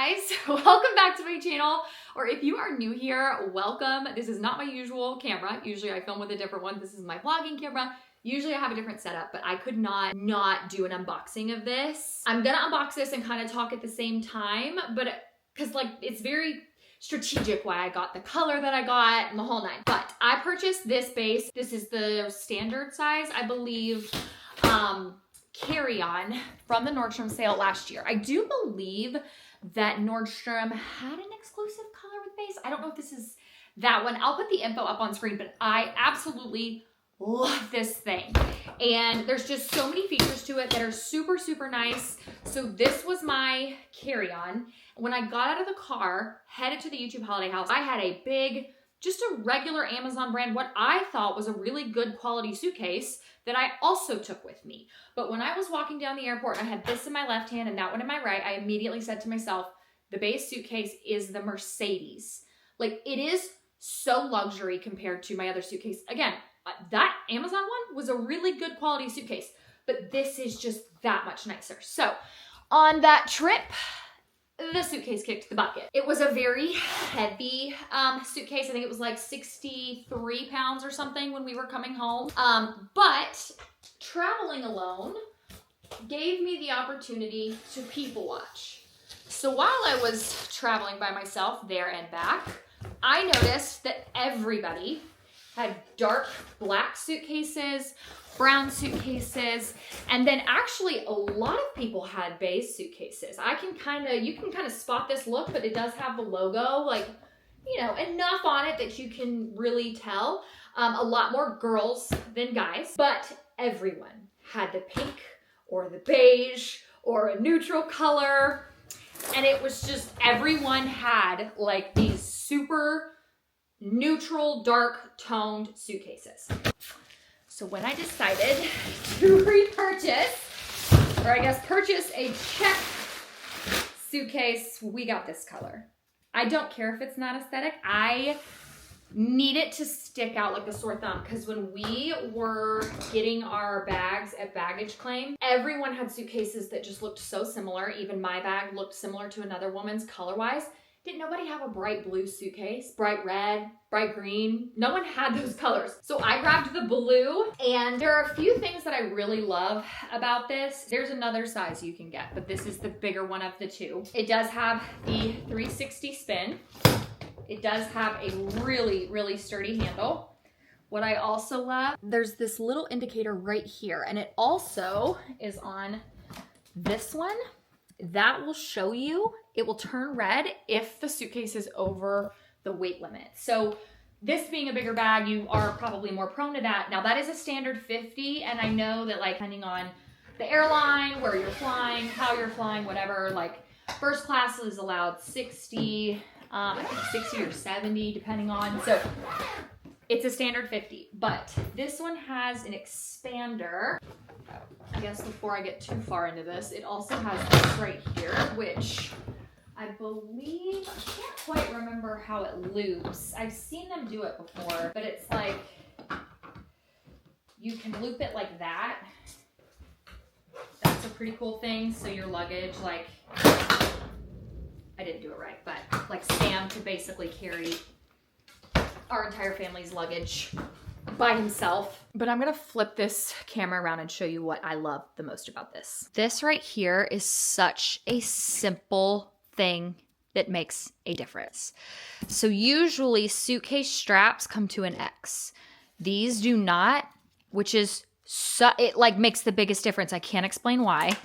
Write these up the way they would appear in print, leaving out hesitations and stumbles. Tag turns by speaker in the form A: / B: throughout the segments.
A: guys, welcome back to my channel, or if you are new here, welcome. This is not my usual camera. Usually I film with a different one. This is my vlogging camera. Usually I have a different setup, but I could not do an unboxing of this. I'm gonna unbox this and kind of talk at the same time, but because like it's very strategic why I got the color that I got and the whole nine. But I purchased this base. This is the standard size, I believe, carry-on from the Nordstrom sale last year. I do believe that Nordstrom had an exclusive color with base. I don't know if this is that one. I'll put the info up on screen, but I absolutely love this thing. And there's just so many features to it that are super, super nice. So this was my carry-on. When I got out of the car, headed to the YouTube holiday house, I had a big, just a regular Amazon brand, what I thought was a really good quality suitcase that I also took with me. But when I was walking down the airport and I had this in my left hand and that one in my right, I immediately said to myself, the base suitcase is the Mercedes. Like, it is so luxury compared to my other suitcase. Again, that Amazon one was a really good quality suitcase, but this is just that much nicer. So on that trip, the suitcase kicked the bucket. It was a very heavy suitcase. I think it was like 63 pounds or something when we were coming home. But traveling alone gave me the opportunity to people watch. So while I was traveling by myself there and back, I noticed that everybody had dark black suitcases, brown suitcases, and then actually a lot of people had beige suitcases. You can kind of spot this look, but it does have the logo, like, you know, enough on it that you can really tell. A lot more girls than guys, but everyone had the pink or the beige or a neutral color. And it was just, everyone had like these super neutral, dark toned suitcases. So when I decided to repurchase, or I guess purchase a check suitcase, we got this color. I don't care if it's not aesthetic. I need it to stick out like a sore thumb, because when we were getting our bags at baggage claim, everyone had suitcases that just looked so similar. Even my bag looked similar to another woman's color-wise. Didn't nobody have a bright blue suitcase, bright red, bright green? No one had those colors. So I grabbed the blue, and there are a few things that I really love about this. There's another size you can get, but this is the bigger one of the two. It does have the 360 spin. It does have a really, really sturdy handle. What I also love, there's this little indicator right here, and it also is on this one. That will show you, it will turn red if the suitcase is over the weight limit. So this being a bigger bag, you are probably more prone to that. Now that is a standard 50, and I know that like depending on the airline, where you're flying, how you're flying, whatever, like first class is allowed 60, I think 60 or 70 depending on, so it's a standard 50. But this one has an expander. I guess before I get too far into this, it also has this right here, which I believe, I can't quite remember how it loops. I've seen them do it before, but it's like, you can loop it like that. That's a pretty cool thing. So your luggage, like, I didn't do it right, but like Sam could basically carry our entire family's luggage by himself. But I'm gonna flip this camera around and show you what I love the most about this. This right here is such a simple thing that makes a difference. So usually suitcase straps come to an X. These do not, which is, it like makes the biggest difference. I can't explain why.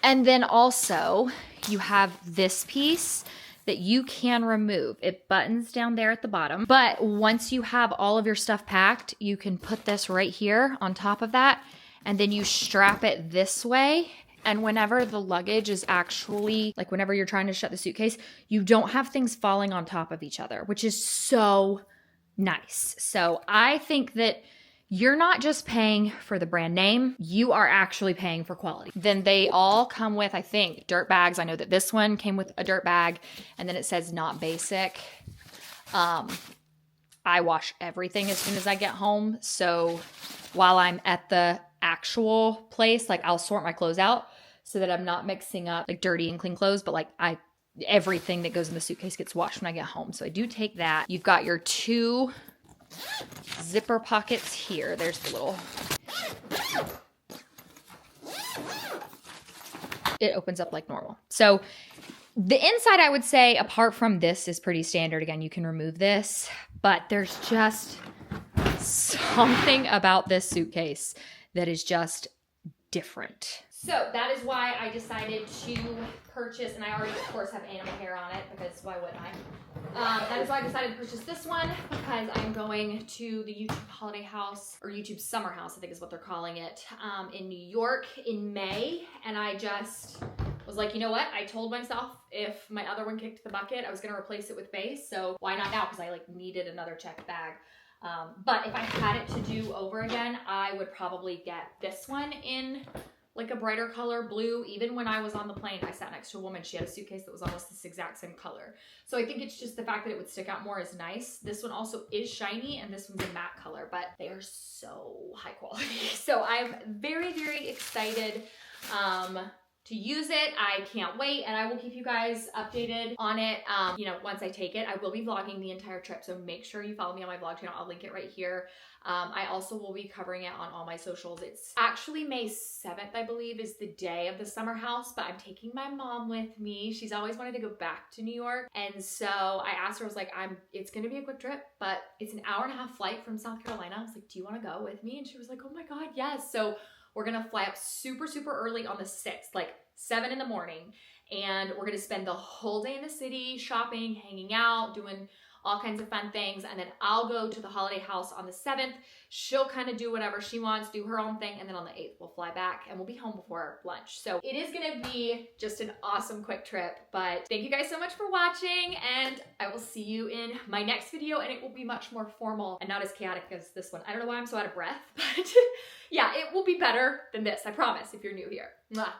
A: And then also you have this piece that you can remove. It buttons down there at the bottom. But once you have all of your stuff packed, you can put this right here on top of that, and then you strap it this way. And whenever the luggage is actually, like whenever you're trying to shut the suitcase, you don't have things falling on top of each other, which is so nice. So I think that you're not just paying for the brand name, you are actually paying for quality. Then they all come with, I think, dirt bags. I know that this one came with a dirt bag, and then it says not basic. I wash everything as soon as I get home. So while I'm at the actual place, like I'll sort my clothes out so that I'm not mixing up like dirty and clean clothes, but like I
B: everything that goes in the suitcase gets washed when I get home. So I do take that. You've got your 2 zipper pockets here. There's the little, it opens up like normal. So the inside, I would say, apart from this, is pretty standard. Again, you can remove this, but there's just something about this suitcase that is just different. So that is why I decided to purchase, and I already, of course, have animal hair on it, because why wouldn't I? That is why I decided to purchase this one, because I'm going to the YouTube holiday house, or YouTube summer house, I think is what they're calling it, in New York in May. And I just was like, you know what? I told myself if my other one kicked the bucket, I was going to replace it with BÉIS. So why not now? Because I like needed another checked bag. But if I had it to do over again, I would probably get this one in like a brighter color, blue. Even when I was on the plane, I sat next to a woman. She had a suitcase that was almost this exact same color. So I think it's just the fact that it would stick out more is nice. This one also is shiny, and this one's a matte color, but they are so high quality. So I'm very, very excited to use it. I can't wait, and I will keep you guys updated on it. You know, once I take it, I will be vlogging the entire trip, so make sure you follow me on my vlog channel. I'll link it right here. I also will be covering it on all my socials. It's actually May 7th, I believe, is the day of the summer house, but I'm taking my mom with me. She's always wanted to go back to New York, and so I asked her, I was like, it's gonna be a quick trip, but it's an hour-and-a-half flight from South Carolina. I was like, do you wanna go with me? And she was like, oh my God, yes. So we're gonna fly up super, super early on the 6th, like 7 in the morning. And we're gonna spend the whole day in the city, shopping, hanging out, doing all kinds of fun things. And then I'll go to the holiday house on the 7th. She'll kind of do whatever she wants, do her own thing. And then on the 8th, we'll fly back and we'll be home before lunch. So it is gonna be just an awesome quick trip. But thank you guys so much for watching, and I will see you in my next video, and it will be much more formal and not as chaotic as this one. I don't know why I'm so out of breath, but yeah, it will be better than this, I promise, if you're new here. Mwah.